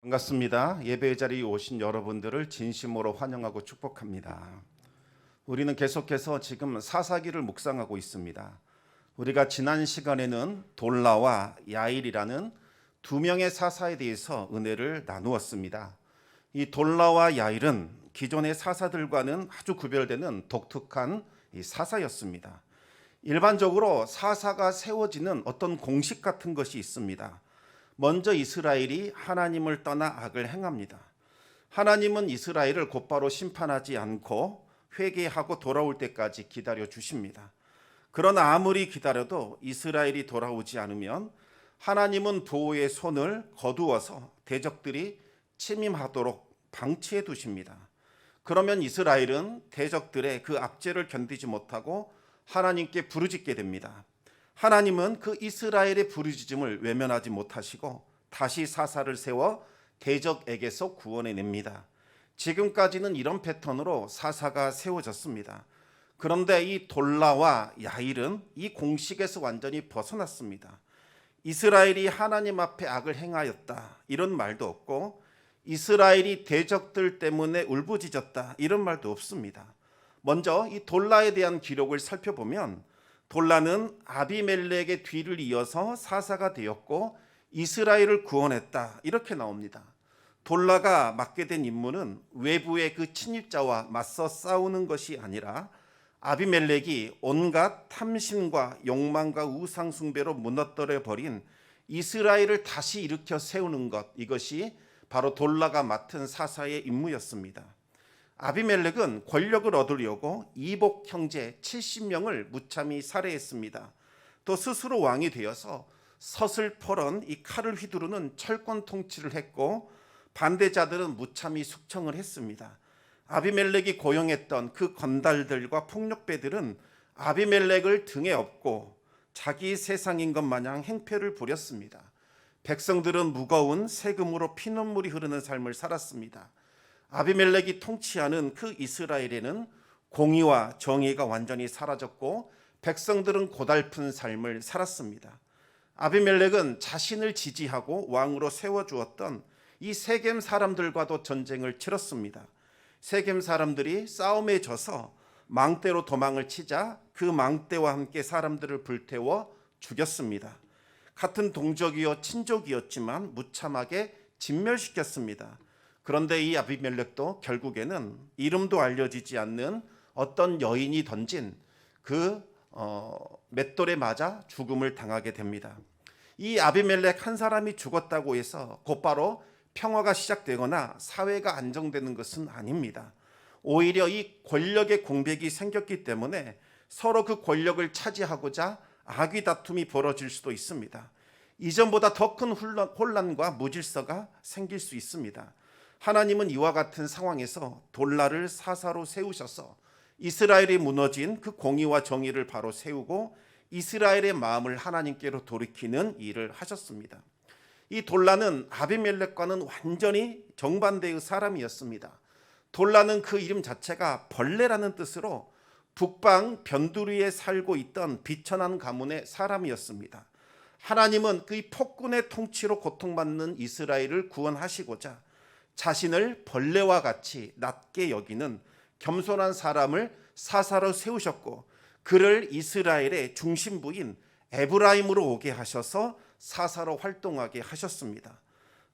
반갑습니다. 예배의 자리에 오신 여러분들을 진심으로 환영하고 축복합니다. 우리는 계속해서 지금 사사기를 묵상하고 있습니다. 우리가 지난 시간에는 돌라와 야일이라는 두 명의 사사에 대해서 은혜를 나누었습니다. 이 돌라와 야일은 기존의 사사들과는 아주 구별되는 독특한 사사였습니다. 일반적으로 사사가 세워지는 어떤 공식 같은 것이 있습니다. 먼저 이스라엘이 하나님을 떠나 악을 행합니다. 하나님은 이스라엘을 곧바로 심판하지 않고 회개하고 돌아올 때까지 기다려 주십니다. 그러나 아무리 기다려도 이스라엘이 돌아오지 않으면 하나님은 보호의 손을 거두어서 대적들이 침입하도록 방치해 두십니다. 그러면 이스라엘은 대적들의 그 압제를 견디지 못하고 하나님께 부르짖게 됩니다. 하나님은 그 이스라엘의 부르짖음을 외면하지 못하시고 다시 사사를 세워 대적에게서 구원해냅니다. 지금까지는 이런 패턴으로 사사가 세워졌습니다. 그런데 이 돌라와 야일은 이 공식에서 완전히 벗어났습니다. 이스라엘이 하나님 앞에 악을 행하였다 이런 말도 없고, 이스라엘이 대적들 때문에 울부짖었다 이런 말도 없습니다. 먼저 이 돌라에 대한 기록을 살펴보면 돌라는 아비멜렉의 뒤를 이어서 사사가 되었고 이스라엘을 구원했다 이렇게 나옵니다. 돌라가 맡게 된 임무는 외부의 그 침입자와 맞서 싸우는 것이 아니라 아비멜렉이 온갖 탐심과 욕망과 우상 숭배로 무너뜨려 버린 이스라엘을 다시 일으켜 세우는 것, 이것이 바로 돌라가 맡은 사사의 임무였습니다. 아비멜렉은 권력을 얻으려고 이복 형제 70명을 무참히 살해했습니다. 또 스스로 왕이 되어서 서슬퍼런 이 칼을 휘두르는 철권 통치를 했고, 반대자들은 무참히 숙청을 했습니다. 아비멜렉이 고용했던 그 건달들과 폭력배들은 아비멜렉을 등에 업고 자기 세상인 것 마냥 행패를 부렸습니다. 백성들은 무거운 세금으로 피눈물이 흐르는 삶을 살았습니다. 아비멜렉이 통치하는 그 이스라엘에는 공의와 정의가 완전히 사라졌고 백성들은 고달픈 삶을 살았습니다. 아비멜렉은 자신을 지지하고 왕으로 세워주었던 이 세겜 사람들과도 전쟁을 치렀습니다. 세겜 사람들이 싸움에 져서 망대로 도망을 치자 그 망대와 함께 사람들을 불태워 죽였습니다. 같은 동족이요 친족이었지만 무참하게 진멸시켰습니다. 그런데 이 아비멜렉도 결국에는 이름도 알려지지 않는 어떤 여인이 던진 그 맷돌에 맞아 죽음을 당하게 됩니다. 이 아비멜렉 한 사람이 죽었다고 해서 곧바로 평화가 시작되거나 사회가 안정되는 것은 아닙니다. 오히려 이 권력의 공백이 생겼기 때문에 서로 그 권력을 차지하고자 악의 다툼이 벌어질 수도 있습니다. 이전보다 더 큰 혼란과 무질서가 생길 수 있습니다. 하나님은 이와 같은 상황에서 돌라를 사사로 세우셔서 이스라엘이 무너진 그 공의와 정의를 바로 세우고 이스라엘의 마음을 하나님께로 돌이키는 일을 하셨습니다. 이 돌라는 아비멜렉과는 완전히 정반대의 사람이었습니다. 돌라는 그 이름 자체가 벌레라는 뜻으로 북방 변두리에 살고 있던 비천한 가문의 사람이었습니다. 하나님은 그 폭군의 통치로 고통받는 이스라엘을 구원하시고자 자신을 벌레와 같이 낮게 여기는 겸손한 사람을 사사로 세우셨고, 그를 이스라엘의 중심부인 에브라임으로 오게 하셔서 사사로 활동하게 하셨습니다.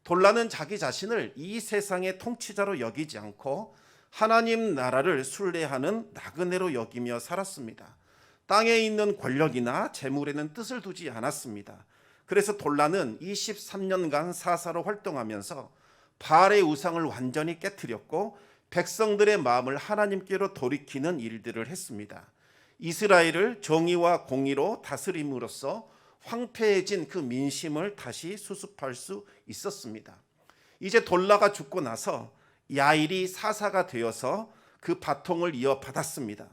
돌라는 자기 자신을 이 세상의 통치자로 여기지 않고 하나님 나라를 순례하는 나그네로 여기며 살았습니다. 땅에 있는 권력이나 재물에는 뜻을 두지 않았습니다. 그래서 돌라는 23년간 사사로 활동하면서 바알의 우상을 완전히 깨뜨렸고 백성들의 마음을 하나님께로 돌이키는 일들을 했습니다. 이스라엘을 정의와 공의로 다스림으로써 황폐해진 그 민심을 다시 수습할 수 있었습니다. 이제 돌라가 죽고 나서 야일이 사사가 되어서 그 바통을 이어받았습니다.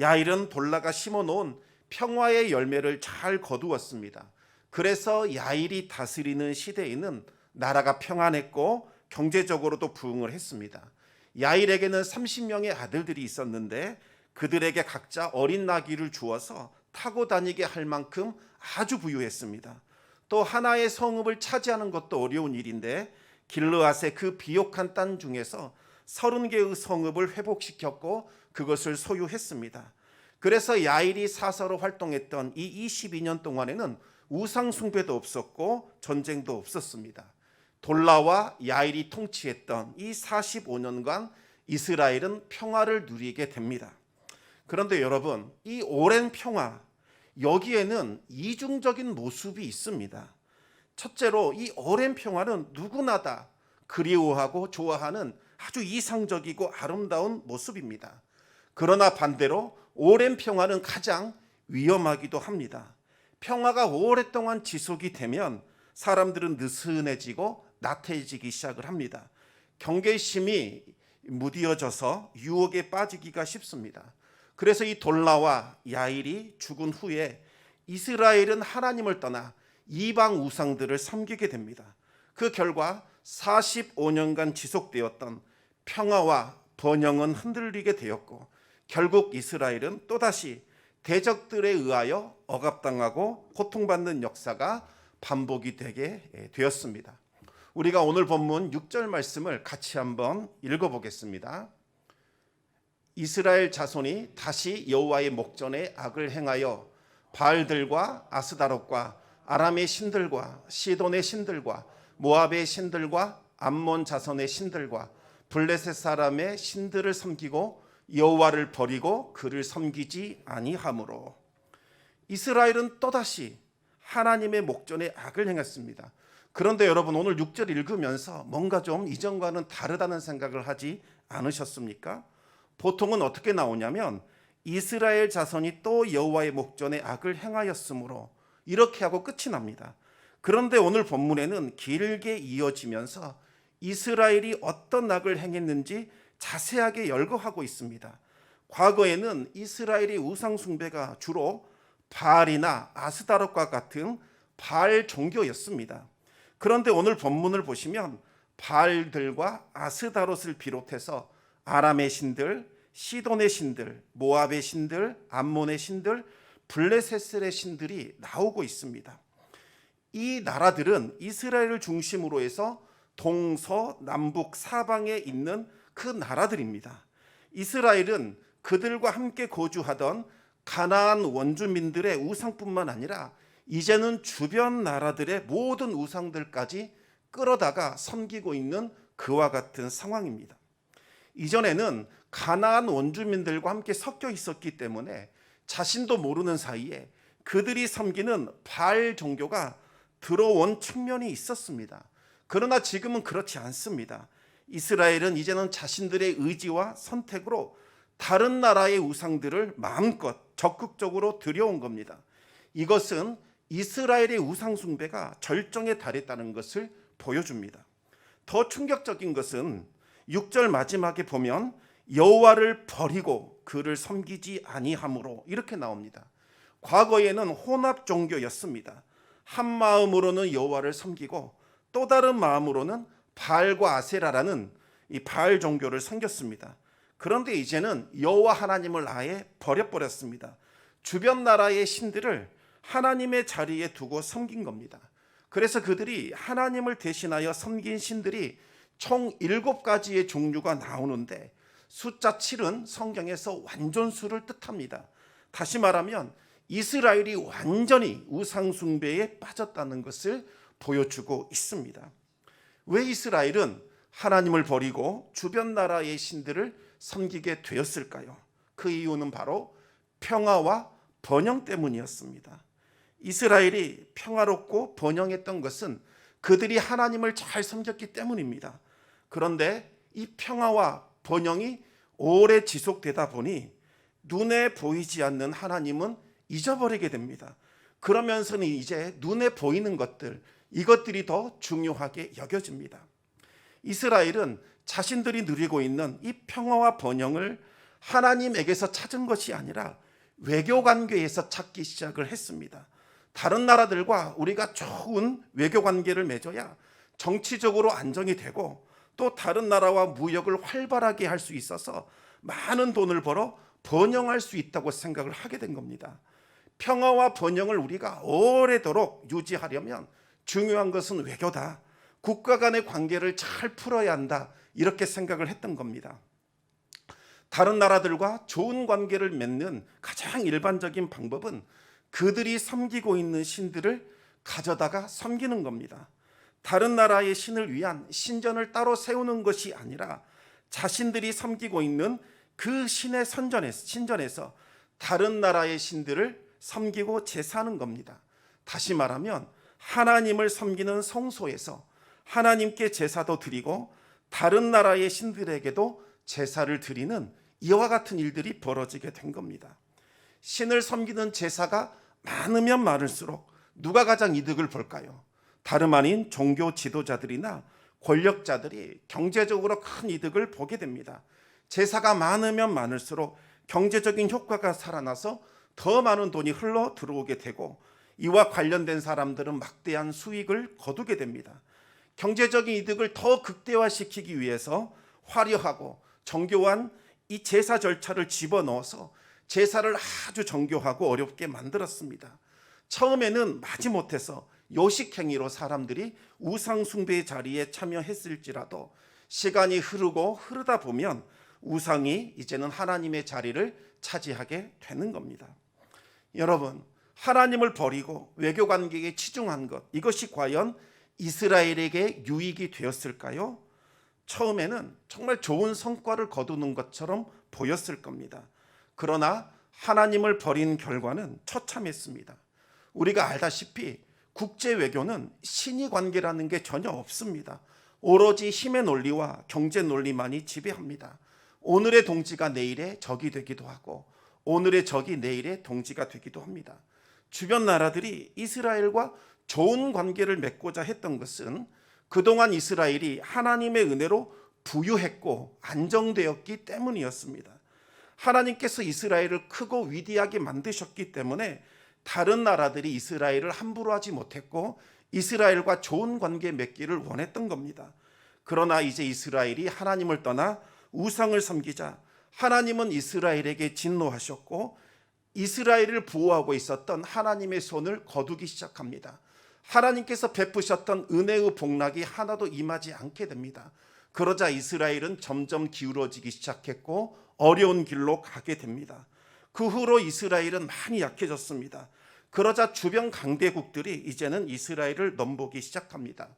야일은 돌라가 심어놓은 평화의 열매를 잘 거두었습니다. 그래서 야일이 다스리는 시대에는 나라가 평안했고 경제적으로도 부흥을 했습니다. 야일에게는 30명의 아들들이 있었는데 그들에게 각자 어린 나귀를 주어서 타고 다니게 할 만큼 아주 부유했습니다. 또 하나의 성읍을 차지하는 것도 어려운 일인데 길르앗의 그 비옥한 땅 중에서 30개의 성읍을 회복시켰고 그것을 소유했습니다. 그래서 야일이 사사로 활동했던 이 22년 동안에는 우상 숭배도 없었고 전쟁도 없었습니다. 돌라와 야일이 통치했던 이 45년간 이스라엘은 평화를 누리게 됩니다. 그런데 여러분, 이 오랜 평화, 여기에는 이중적인 모습이 있습니다. 첫째로 이 오랜 평화는 누구나 다 그리워하고 좋아하는 아주 이상적이고 아름다운 모습입니다. 그러나 반대로 오랜 평화는 가장 위험하기도 합니다. 평화가 오랫동안 지속이 되면 사람들은 느슨해지고 나태해지기 시작을 합니다. 경계심이 무디어져서 유혹에 빠지기가 쉽습니다. 그래서 이 돌라와 야일이 죽은 후에 이스라엘은 하나님을 떠나 이방 우상들을 섬기게 됩니다. 그 결과 45년간 지속되었던 평화와 번영은 흔들리게 되었고 결국 이스라엘은 또다시 대적들에 의하여 억압당하고 고통받는 역사가 반복이 되게 되었습니다. 우리가 오늘 본문 6절 말씀을 같이 한번 읽어보겠습니다. 이스라엘 자손이 다시 여호와의 목전에 악을 행하여 바알들과 아스다롯과 아람의 신들과 시돈의 신들과 모압의 신들과 암몬 자손의 신들과 블레셋 사람의 신들을 섬기고 여호와를 버리고 그를 섬기지 아니하므로 이스라엘은 또다시 하나님의 목전에 악을 행했습니다. 그런데 여러분, 오늘 6절 읽으면서 뭔가 좀 이전과는 다르다는 생각을 하지 않으셨습니까? 보통은 어떻게 나오냐면 이스라엘 자손이 또 여호와의 목전에 악을 행하였으므로 이렇게 하고 끝이 납니다. 그런데 오늘 본문에는 길게 이어지면서 이스라엘이 어떤 악을 행했는지 자세하게 열거하고 있습니다. 과거에는 이스라엘의 우상 숭배가 주로 바알이나 아스다롯과 같은 바알 종교였습니다. 그런데 오늘 본문을 보시면 바알들과 아스다롯을 비롯해서 아람의 신들, 시돈의 신들, 모압의 신들, 암몬의 신들, 블레셋의 신들이 나오고 있습니다. 이 나라들은 이스라엘을 중심으로 해서 동서남북 사방에 있는 그 나라들입니다. 이스라엘은 그들과 함께 거주하던 가나안 원주민들의 우상뿐만 아니라 이제는 주변 나라들의 모든 우상들까지 끌어다가 섬기고 있는 그와 같은 상황입니다. 이전에는 가나안 원주민들과 함께 섞여 있었기 때문에 자신도 모르는 사이에 그들이 섬기는 바알 종교가 들어온 측면이 있었습니다. 그러나 지금은 그렇지 않습니다. 이스라엘은 이제는 자신들의 의지와 선택으로 다른 나라의 우상들을 마음껏 적극적으로 들여온 겁니다. 이것은 이스라엘의 우상 숭배가 절정에 달했다는 것을 보여줍니다. 더 충격적인 것은 6절 마지막에 보면 여호와를 버리고 그를 섬기지 아니하므로 이렇게 나옵니다. 과거에는 혼합 종교였습니다. 한 마음으로는 여호와를 섬기고 또 다른 마음으로는 바알과 아세라라는 이 바알 종교를 섬겼습니다. 그런데 이제는 여호와 하나님을 아예 버려버렸습니다. 주변 나라의 신들을 하나님의 자리에 두고 섬긴 겁니다. 그래서 그들이 하나님을 대신하여 섬긴 신들이 총 7가지의 종류가 나오는데 숫자 7은 성경에서 완전수를 뜻합니다. 다시 말하면 이스라엘이 완전히 우상 숭배에 빠졌다는 것을 보여주고 있습니다. 왜 이스라엘은 하나님을 버리고 주변 나라의 신들을 섬기게 되었을까요? 그 이유는 바로 평화와 번영 때문이었습니다. 이스라엘이 평화롭고 번영했던 것은 그들이 하나님을 잘 섬겼기 때문입니다. 그런데 이 평화와 번영이 오래 지속되다 보니 눈에 보이지 않는 하나님은 잊어버리게 됩니다. 그러면서는 이제 눈에 보이는 것들, 이것들이 더 중요하게 여겨집니다. 이스라엘은 자신들이 누리고 있는 이 평화와 번영을 하나님에게서 찾은 것이 아니라 외교 관계에서 찾기 시작을 했습니다. 다른 나라들과 우리가 좋은 외교 관계를 맺어야 정치적으로 안정이 되고 또 다른 나라와 무역을 활발하게 할 수 있어서 많은 돈을 벌어 번영할 수 있다고 생각을 하게 된 겁니다. 평화와 번영을 우리가 오래도록 유지하려면 중요한 것은 외교다. 국가 간의 관계를 잘 풀어야 한다, 이렇게 생각을 했던 겁니다. 다른 나라들과 좋은 관계를 맺는 가장 일반적인 방법은 그들이 섬기고 있는 신들을 가져다가 섬기는 겁니다. 다른 나라의 신을 위한 신전을 따로 세우는 것이 아니라 자신들이 섬기고 있는 그 신의 신전에서 다른 나라의 신들을 섬기고 제사하는 겁니다. 다시 말하면 하나님을 섬기는 성소에서 하나님께 제사도 드리고 다른 나라의 신들에게도 제사를 드리는 이와 같은 일들이 벌어지게 된 겁니다. 신을 섬기는 제사가 많으면 많을수록 누가 가장 이득을 볼까요? 다름 아닌 종교 지도자들이나 권력자들이 경제적으로 큰 이득을 보게 됩니다. 제사가 많으면 많을수록 경제적인 효과가 살아나서 더 많은 돈이 흘러 들어오게 되고 이와 관련된 사람들은 막대한 수익을 거두게 됩니다. 경제적인 이득을 더 극대화시키기 위해서 화려하고 정교한 이 제사 절차를 집어넣어서 제사를 아주 정교하고 어렵게 만들었습니다. 처음에는 마지못해서 요식행위로 사람들이 우상숭배의 자리에 참여했을지라도 시간이 흐르다 보면 우상이 이제는 하나님의 자리를 차지하게 되는 겁니다. 여러분, 하나님을 버리고 외교관계에 치중한 것, 이것이 과연 이스라엘에게 유익이 되었을까요? 처음에는 정말 좋은 성과를 거두는 것처럼 보였을 겁니다. 그러나 하나님을 버린 결과는 처참했습니다. 우리가 알다시피 국제 외교는 신의 관계라는 게 전혀 없습니다. 오로지 힘의 논리와 경제 논리만이 지배합니다. 오늘의 동지가 내일의 적이 되기도 하고 오늘의 적이 내일의 동지가 되기도 합니다. 주변 나라들이 이스라엘과 좋은 관계를 맺고자 했던 것은 그동안 이스라엘이 하나님의 은혜로 부유했고 안정되었기 때문이었습니다. 하나님께서 이스라엘을 크고 위대하게 만드셨기 때문에 다른 나라들이 이스라엘을 함부로 하지 못했고 이스라엘과 좋은 관계 맺기를 원했던 겁니다. 그러나 이제 이스라엘이 하나님을 떠나 우상을 섬기자 하나님은 이스라엘에게 진노하셨고 이스라엘을 보호하고 있었던 하나님의 손을 거두기 시작합니다. 하나님께서 베푸셨던 은혜의 복락이 하나도 임하지 않게 됩니다. 그러자 이스라엘은 점점 기울어지기 시작했고 어려운 길로 가게 됩니다. 그 후로 이스라엘은 많이 약해졌습니다. 그러자 주변 강대국들이 이제는 이스라엘을 넘보기 시작합니다.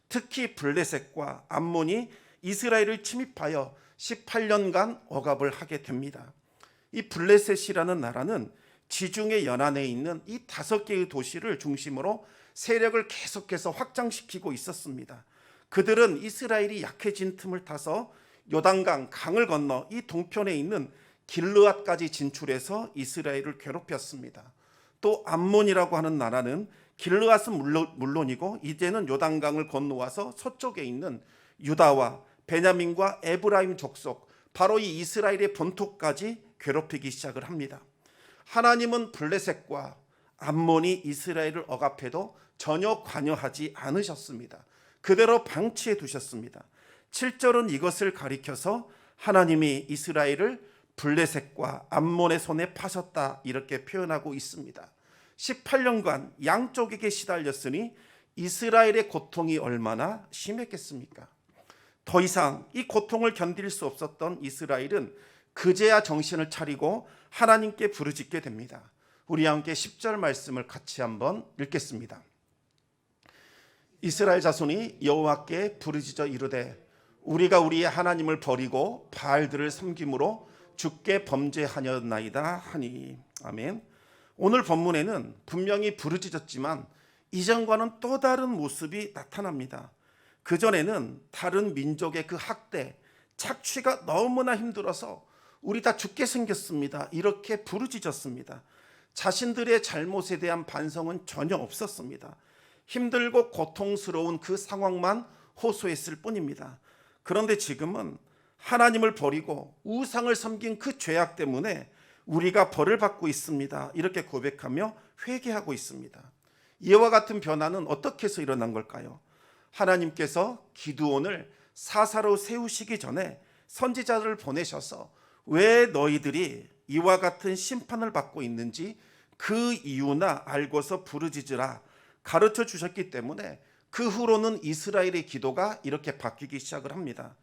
특히 블레셋과 암몬이 이스라엘을 침입하여 18년간 억압을 하게 됩니다. 이 블레셋이라는 나라는 지중해 연안에 있는 이 5개의 도시를 중심으로 세력을 계속해서 확장시키고 있었습니다. 그들은 이스라엘이 약해진 틈을 타서 요단강 강을 건너 이 동편에 있는 길르앗까지 진출해서 이스라엘을 괴롭혔습니다. 또 암몬이라고 하는 나라는 길르앗은 물론이고 이제는 요단강을 건너와서 서쪽에 있는 유다와 베냐민과 에브라임 족속, 바로 이 이스라엘의 본토까지 괴롭히기 시작을 합니다. 하나님은 블레셋과 암몬이 이스라엘을 억압해도 전혀 관여하지 않으셨습니다. 그대로 방치해 두셨습니다. 7절은 이것을 가리켜서 하나님이 이스라엘을 블레셋과 암몬의 손에 파셨다 이렇게 표현하고 있습니다. 18년간 양쪽에게 시달렸으니 이스라엘의 고통이 얼마나 심했겠습니까? 더 이상 이 고통을 견딜 수 없었던 이스라엘은 그제야 정신을 차리고 하나님께 부르짖게 됩니다. 우리 함께 10절 말씀을 같이 한번 읽겠습니다. 이스라엘 자손이 여호와께 부르짖어 이르되 우리가 우리의 하나님을 버리고 바알들을 섬김으로 주께 범죄하였나이다 하니. 아멘. 오늘 본문에는 분명히 부르짖었지만 이전과는 또 다른 모습이 나타납니다. 그전에는 다른 민족의 그 학대, 착취가 너무나 힘들어서 우리 다 죽게 생겼습니다 이렇게 부르짖었습니다. 자신들의 잘못에 대한 반성은 전혀 없었습니다. 힘들고 고통스러운 그 상황만 호소했을 뿐입니다. 그런데 지금은 하나님을 버리고 우상을 섬긴 그 죄악 때문에 우리가 벌을 받고 있습니다 이렇게 고백하며 회개하고 있습니다. 이와 같은 변화는 어떻게 해서 일어난 걸까요? 하나님께서 기드온을 사사로 세우시기 전에 선지자를 보내셔서 왜 너희들이 이와 같은 심판을 받고 있는지 그 이유나 알고서 부르짖으라 가르쳐 주셨기 때문에 그 후로는 이스라엘의 기도가 이렇게 바뀌기 시작을 합니다.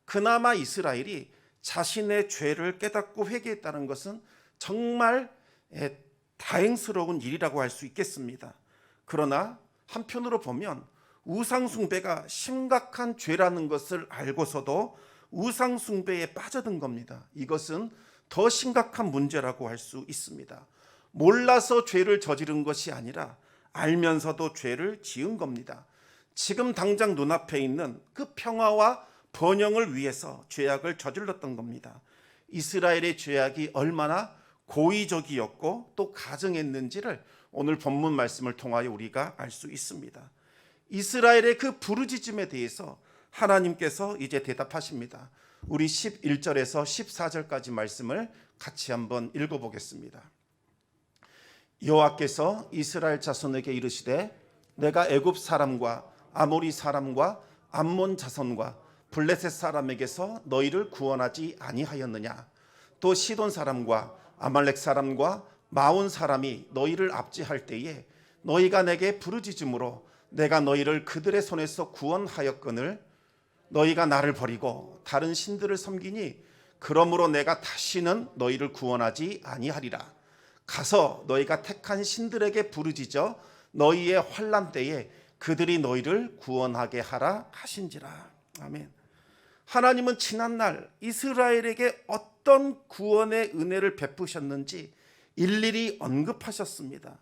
그나마 이스라엘이 자신의 죄를 깨닫고 회개했다는 것은 정말 다행스러운 일이라고 할 수 있겠습니다. 그러나 한편으로 보면 우상 숭배가 심각한 죄라는 것을 알고서도 우상 숭배에 빠져든 겁니다. 이것은 더 심각한 문제라고 할 수 있습니다. 몰라서 죄를 저지른 것이 아니라 알면서도 죄를 지은 겁니다. 지금 당장 눈앞에 있는 그 평화와 번영을 위해서 죄악을 저질렀던 겁니다. 이스라엘의 죄악이 얼마나 고의적이었고 또 가증했는지를 오늘 본문 말씀을 통하여 우리가 알 수 있습니다. 이스라엘의 그 부르짖음에 대해서 하나님께서 이제 대답하십니다. 우리 11절에서 14절까지 말씀을 같이 한번 읽어보겠습니다. 여호와께서 이스라엘 자손에게 이르시되 내가 애굽 사람과 아모리 사람과 암몬 자손과 블레셋 사람에게서 너희를 구원하지 아니하였느냐? 또 시돈 사람과 아말렉 사람과 마온 사람이 너희를 압제할 때에 너희가 내게 부르짖음으로 내가 너희를 그들의 손에서 구원하였거늘 너희가 나를 버리고 다른 신들을 섬기니 그러므로 내가 다시는 너희를 구원하지 아니하리라. 가서 너희가 택한 신들에게 부르짖어 너희의 환난 때에 그들이 너희를 구원하게 하라 하신지라. 아멘. 하나님은 지난날 이스라엘에게 어떤 구원의 은혜를 베푸셨는지 일일이 언급하셨습니다.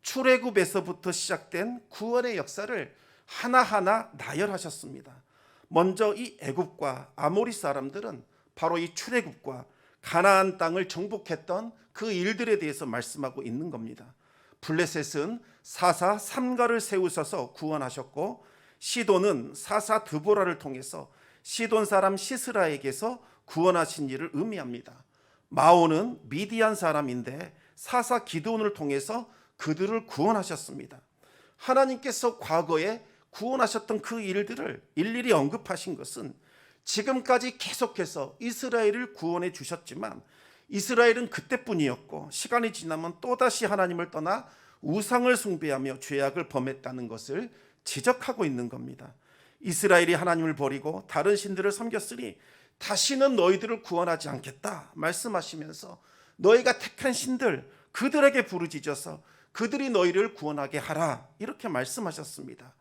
출애굽에서부터 시작된 구원의 역사를 하나하나 나열하셨습니다. 먼저 이 애굽과 아모리 사람들은 바로 이 출애굽과 가나안 땅을 정복했던 그 일들에 대해서 말씀하고 있는 겁니다. 블레셋은 사사 삼가를 세우셔서 구원하셨고 시돈은 사사 드보라를 통해서 시돈 사람 시스라에게서 구원하신 일을 의미합니다. 마온은 미디안 사람인데 사사 기드온을 통해서 그들을 구원하셨습니다. 하나님께서 과거에 구원하셨던 그 일들을 일일이 언급하신 것은 지금까지 계속해서 이스라엘을 구원해 주셨지만 이스라엘은 그때뿐이었고 시간이 지나면 또다시 하나님을 떠나 우상을 숭배하며 죄악을 범했다는 것을 지적하고 있는 겁니다. 이스라엘이 하나님을 버리고 다른 신들을 섬겼으니 다시는 너희들을 구원하지 않겠다 말씀하시면서 너희가 택한 신들 그들에게 부르짖어서 그들이 너희를 구원하게 하라 이렇게 말씀하셨습니다.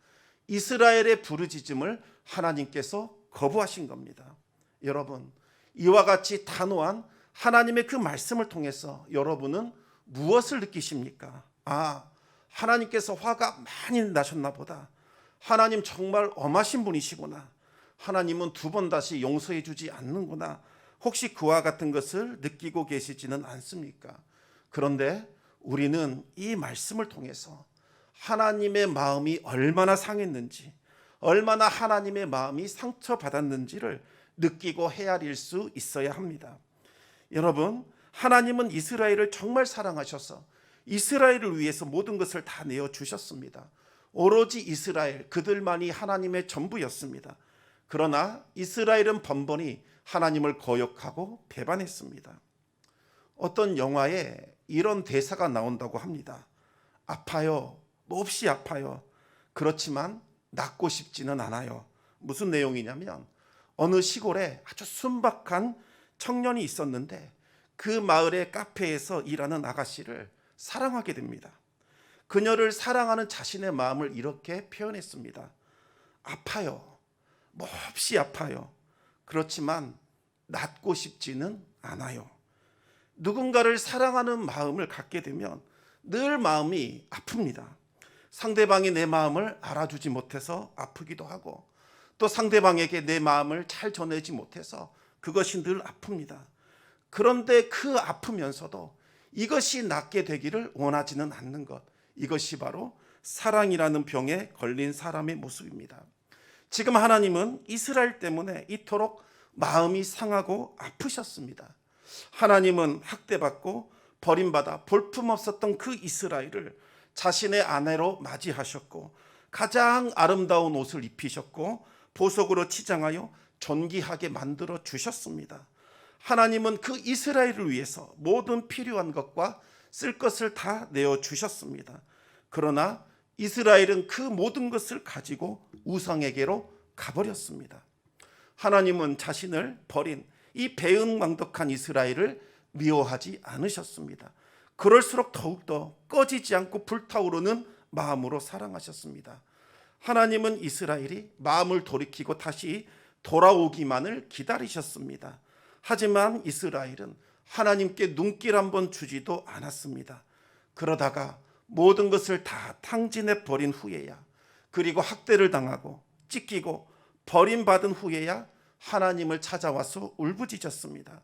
이스라엘의 부르짖음을 하나님께서 거부하신 겁니다. 여러분, 이와 같이 단호한 하나님의 그 말씀을 통해서 여러분은 무엇을 느끼십니까? 하나님께서 화가 많이 나셨나 보다. 하나님 정말 엄하신 분이시구나. 하나님은 두 번 다시 용서해 주지 않는구나. 혹시 그와 같은 것을 느끼고 계시지는 않습니까? 그런데 우리는 이 말씀을 통해서 하나님의 마음이 얼마나 상했는지, 얼마나 하나님의 마음이 상처받았는지를 느끼고 헤아릴 수 있어야 합니다. 여러분, 하나님은 이스라엘을 정말 사랑하셔서 이스라엘을 위해서 모든 것을 다 내어주셨습니다. 오로지 이스라엘, 그들만이 하나님의 전부였습니다. 그러나 이스라엘은 번번이 하나님을 거역하고 배반했습니다. 어떤 영화에 이런 대사가 나온다고 합니다. 아파요. 몹시 아파요. 그렇지만 낫고 싶지는 않아요. 무슨 내용이냐면 어느 시골에 아주 순박한 청년이 있었는데 그 마을의 카페에서 일하는 아가씨를 사랑하게 됩니다. 그녀를 사랑하는 자신의 마음을 이렇게 표현했습니다. 아파요. 몹시 아파요. 그렇지만 낫고 싶지는 않아요. 누군가를 사랑하는 마음을 갖게 되면 늘 마음이 아픕니다. 상대방이 내 마음을 알아주지 못해서 아프기도 하고 또 상대방에게 내 마음을 잘 전하지 못해서 그것이 늘 아픕니다. 그런데 그 아프면서도 이것이 낫게 되기를 원하지는 않는 것, 이것이 바로 사랑이라는 병에 걸린 사람의 모습입니다. 지금 하나님은 이스라엘 때문에 이토록 마음이 상하고 아프셨습니다. 하나님은 학대받고 버림받아 볼품없었던 그 이스라엘을 자신의 아내로 맞이하셨고 가장 아름다운 옷을 입히셨고 보석으로 치장하여 존귀하게 만들어 주셨습니다. 하나님은 그 이스라엘을 위해서 모든 필요한 것과 쓸 것을 다 내어주셨습니다. 그러나 이스라엘은 그 모든 것을 가지고 우상에게로 가버렸습니다. 하나님은 자신을 버린 이 배은망덕한 이스라엘을 미워하지 않으셨습니다. 그럴수록 더욱더 꺼지지 않고 불타오르는 마음으로 사랑하셨습니다. 하나님은 이스라엘이 마음을 돌이키고 다시 돌아오기만을 기다리셨습니다. 하지만 이스라엘은 하나님께 눈길 한번 주지도 않았습니다. 그러다가 모든 것을 다 탕진해 버린 후에야, 그리고 학대를 당하고 찢기고 버림받은 후에야 하나님을 찾아와서 울부짖었습니다.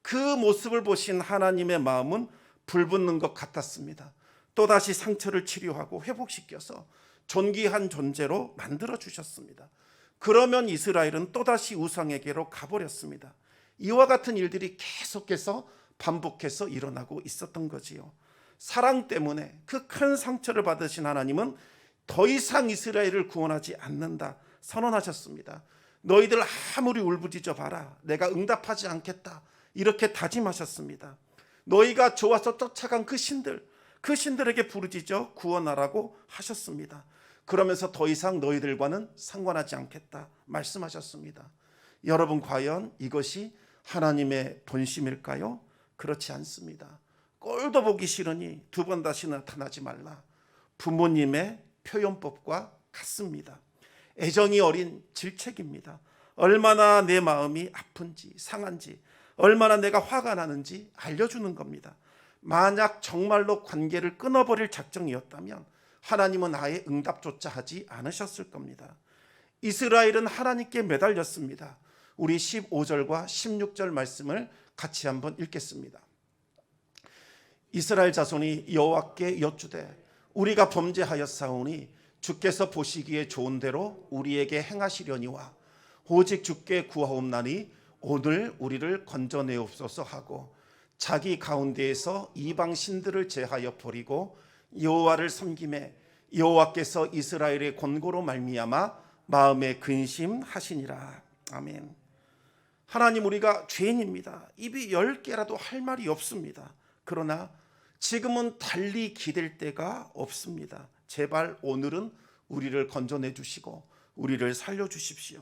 그 모습을 보신 하나님의 마음은 불붙는 것 같았습니다. 또다시 상처를 치료하고 회복시켜서 존귀한 존재로 만들어 주셨습니다. 그러면 이스라엘은 또다시 우상에게로 가버렸습니다. 이와 같은 일들이 계속해서 반복해서 일어나고 있었던 거지요. 사랑 때문에 그 큰 상처를 받으신 하나님은 더 이상 이스라엘을 구원하지 않는다 선언하셨습니다. 너희들 아무리 울부짖어 봐라, 내가 응답하지 않겠다, 이렇게 다짐하셨습니다. 너희가 좋아서 쫓아간 그 신들에게 부르짖어 구원하라고 하셨습니다. 그러면서 더 이상 너희들과는 상관하지 않겠다 말씀하셨습니다. 여러분, 과연 이것이 하나님의 본심일까요? 그렇지 않습니다. 꼴도 보기 싫으니 두 번 다시 나타나지 말라. 부모님의 표현법과 같습니다. 애정이 어린 질책입니다. 얼마나 내 마음이 아픈지 상한지, 얼마나 내가 화가 나는지 알려주는 겁니다. 만약 정말로 관계를 끊어버릴 작정이었다면 하나님은 아예 응답조차 하지 않으셨을 겁니다. 이스라엘은 하나님께 매달렸습니다. 우리 15절과 16절 말씀을 같이 한번 읽겠습니다. 이스라엘 자손이 여호와께 여쭈되 우리가 범죄하였사오니 주께서 보시기에 좋은 대로 우리에게 행하시려니와 오직 주께 구하옵나니 오늘 우리를 건져내옵소서 하고 자기 가운데에서 이방 신들을 제하여 버리고 여호와를 섬김에 여호와께서 이스라엘의 권고로 말미암아 마음에 근심하시니라. 아멘. 하나님, 우리가 죄인입니다. 입이 10개라도 할 말이 없습니다. 그러나 지금은 달리 기댈 때가 없습니다. 제발 오늘은 우리를 건져내 주시고 우리를 살려 주십시오.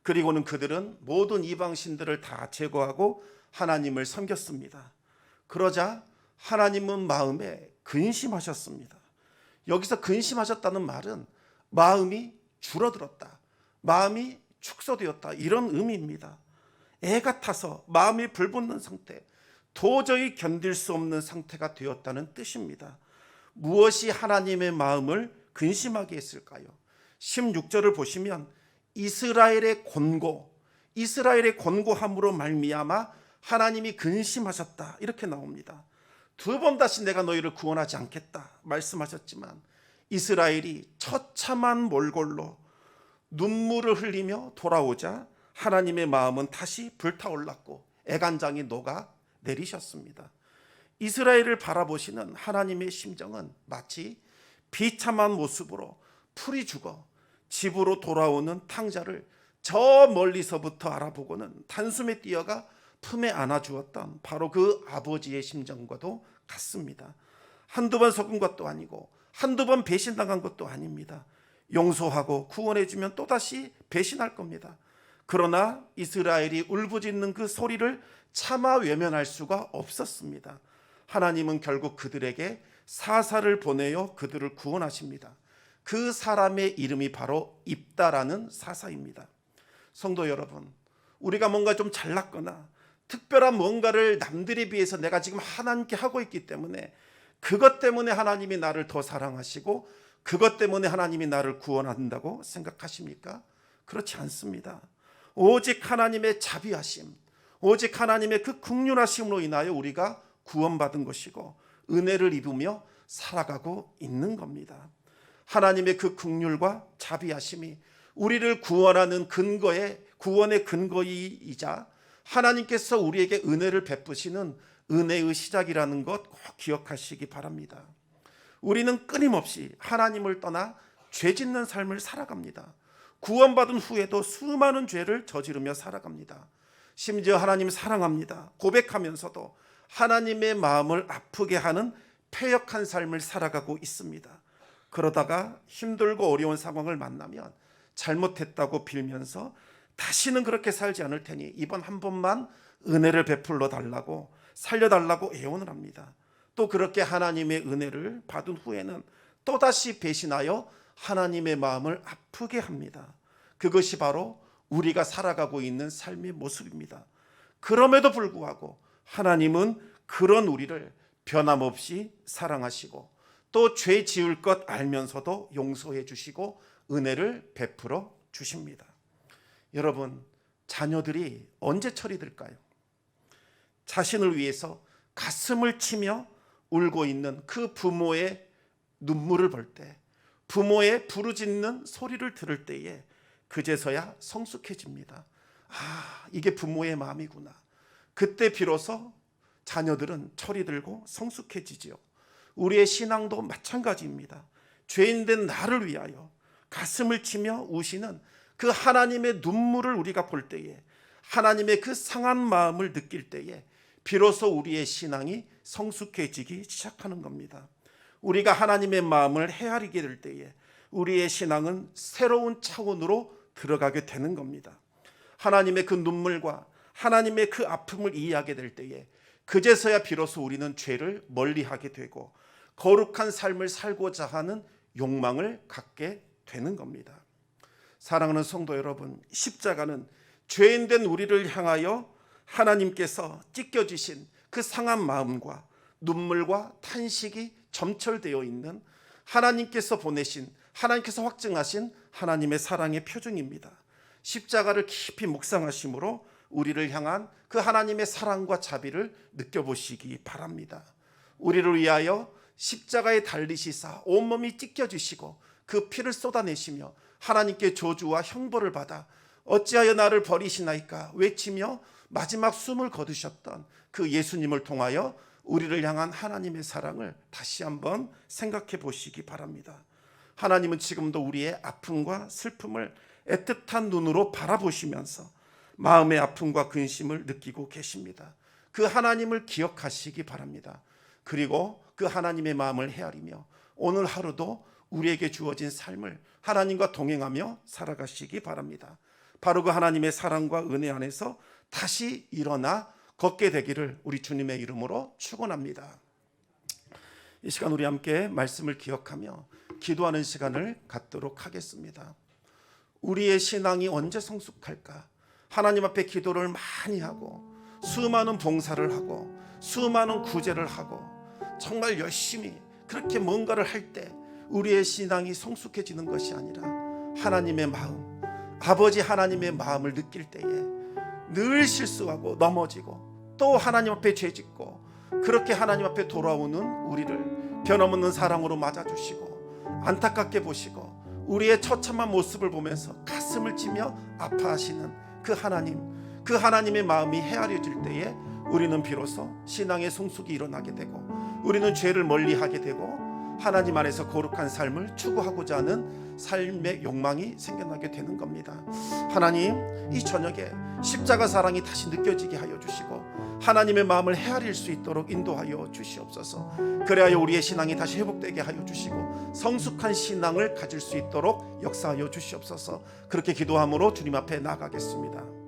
그리고는 그들은 모든 이방 신들을 다 제거하고 하나님을 섬겼습니다. 그러자 하나님은 마음에 근심하셨습니다. 여기서 근심하셨다는 말은 마음이 줄어들었다, 마음이 축소되었다, 이런 의미입니다. 애가 타서 마음이 불붙는 상태, 도저히 견딜 수 없는 상태가 되었다는 뜻입니다. 무엇이 하나님의 마음을 근심하게 했을까요? 16절을 보시면 이스라엘의 권고함으로 말미암아 하나님이 근심하셨다, 이렇게 나옵니다. 두 번 다시 내가 너희를 구원하지 않겠다 말씀하셨지만 이스라엘이 처참한 몰골로 눈물을 흘리며 돌아오자 하나님의 마음은 다시 불타올랐고 애간장이 녹아 내리셨습니다. 이스라엘을 바라보시는 하나님의 심정은 마치 비참한 모습으로 풀이 죽어 집으로 돌아오는 탕자를 저 멀리서부터 알아보고는 단숨에 뛰어가 품에 안아주었던 바로 그 아버지의 심정과도 같습니다. 한두 번 속은 것도 아니고 한두 번 배신당한 것도 아닙니다. 용서하고 구원해주면 또다시 배신할 겁니다. 그러나 이스라엘이 울부짖는 그 소리를 차마 외면할 수가 없었습니다. 하나님은 결국 그들에게 사사를 보내어 그들을 구원하십니다. 그 사람의 이름이 바로 입다라는 사사입니다. 성도 여러분, 우리가 뭔가 좀 잘났거나 특별한 뭔가를 남들에 비해서 내가 지금 하나님께 하고 있기 때문에 그것 때문에 하나님이 나를 더 사랑하시고 그것 때문에 하나님이 나를 구원한다고 생각하십니까? 그렇지 않습니다. 오직 하나님의 자비하심, 오직 하나님의 그 긍휼하심으로 인하여 우리가 구원받은 것이고 은혜를 입으며 살아가고 있는 겁니다. 하나님의 그 긍휼과 자비하심이 우리를 구원하는 구원의 근거이자 하나님께서 우리에게 은혜를 베푸시는 은혜의 시작이라는 것 꼭 기억하시기 바랍니다. 우리는 끊임없이 하나님을 떠나 죄 짓는 삶을 살아갑니다. 구원받은 후에도 수많은 죄를 저지르며 살아갑니다. 심지어 하나님 사랑합니다 고백하면서도 하나님의 마음을 아프게 하는 패역한 삶을 살아가고 있습니다. 그러다가 힘들고 어려운 상황을 만나면 잘못했다고 빌면서 다시는 그렇게 살지 않을 테니 이번 한 번만 은혜를 베풀어 달라고, 살려달라고 애원을 합니다. 또 그렇게 하나님의 은혜를 받은 후에는 또다시 배신하여 하나님의 마음을 아프게 합니다. 그것이 바로 우리가 살아가고 있는 삶의 모습입니다. 그럼에도 불구하고 하나님은 그런 우리를 변함없이 사랑하시고 또 죄 지을 것 알면서도 용서해 주시고 은혜를 베풀어 주십니다. 여러분, 자녀들이 언제 처리될까요? 자신을 위해서 가슴을 치며 울고 있는 그 부모의 눈물을 볼 때, 부모의 부르짖는 소리를 들을 때에 그제서야 성숙해집니다. 아, 이게 부모의 마음이구나. 그때 비로소 자녀들은 처리들고 성숙해지지요. 우리의 신앙도 마찬가지입니다. 죄인된 나를 위하여 가슴을 치며 우시는 그 하나님의 눈물을 우리가 볼 때에, 하나님의 그 상한 마음을 느낄 때에 비로소 우리의 신앙이 성숙해지기 시작하는 겁니다. 우리가 하나님의 마음을 헤아리게 될 때에 우리의 신앙은 새로운 차원으로 들어가게 되는 겁니다. 하나님의 그 눈물과 하나님의 그 아픔을 이해하게 될 때에 그제서야 비로소 우리는 죄를 멀리하게 되고 거룩한 삶을 살고자 하는 욕망을 갖게 되는 겁니다. 사랑하는 성도 여러분, 십자가는 죄인된 우리를 향하여 하나님께서 찢겨지신 그 상한 마음과 눈물과 탄식이 점철되어 있는 하나님께서 보내신, 하나님께서 확증하신 하나님의 사랑의 표징입니다. 십자가를 깊이 묵상하심으로 우리를 향한 그 하나님의 사랑과 자비를 느껴보시기 바랍니다. 우리를 위하여 십자가에 달리시사 온몸이 찢겨지시고 그 피를 쏟아내시며 하나님께 저주와 형벌을 받아 어찌하여 나를 버리시나이까 외치며 마지막 숨을 거두셨던 그 예수님을 통하여 우리를 향한 하나님의 사랑을 다시 한번 생각해 보시기 바랍니다. 하나님은 지금도 우리의 아픔과 슬픔을 애틋한 눈으로 바라보시면서 마음의 아픔과 근심을 느끼고 계십니다. 그 하나님을 기억하시기 바랍니다. 그리고 그 하나님의 마음을 헤아리며 오늘 하루도 우리에게 주어진 삶을 하나님과 동행하며 살아가시기 바랍니다. 바로 그 하나님의 사랑과 은혜 안에서 다시 일어나 걷게 되기를 우리 주님의 이름으로 축원합니다. 이 시간 우리 함께 말씀을 기억하며 기도하는 시간을 갖도록 하겠습니다. 우리의 신앙이 언제 성숙할까? 하나님 앞에 기도를 많이 하고 수많은 봉사를 하고 수많은 구제를 하고 정말 열심히 그렇게 뭔가를 할 때 우리의 신앙이 성숙해지는 것이 아니라 하나님의 마음, 아버지 하나님의 마음을 느낄 때에 늘 실수하고 넘어지고 또 하나님 앞에 죄짓고 그렇게 하나님 앞에 돌아오는 우리를 변함없는 사랑으로 맞아주시고 안타깝게 보시고 우리의 처참한 모습을 보면서 가슴을 치며 아파하시는 그 하나님, 그 하나님의 마음이 헤아려질 때에 우리는 비로소 신앙의 성숙이 일어나게 되고 우리는 죄를 멀리하게 되고 하나님 안에서 거룩한 삶을 추구하고자 하는 삶의 욕망이 생겨나게 되는 겁니다. 하나님, 이 저녁에 십자가 사랑이 다시 느껴지게 하여 주시고 하나님의 마음을 헤아릴 수 있도록 인도하여 주시옵소서. 그래야 우리의 신앙이 다시 회복되게 하여 주시고 성숙한 신앙을 가질 수 있도록 역사하여 주시옵소서. 그렇게 기도함으로 주님 앞에 나아가겠습니다.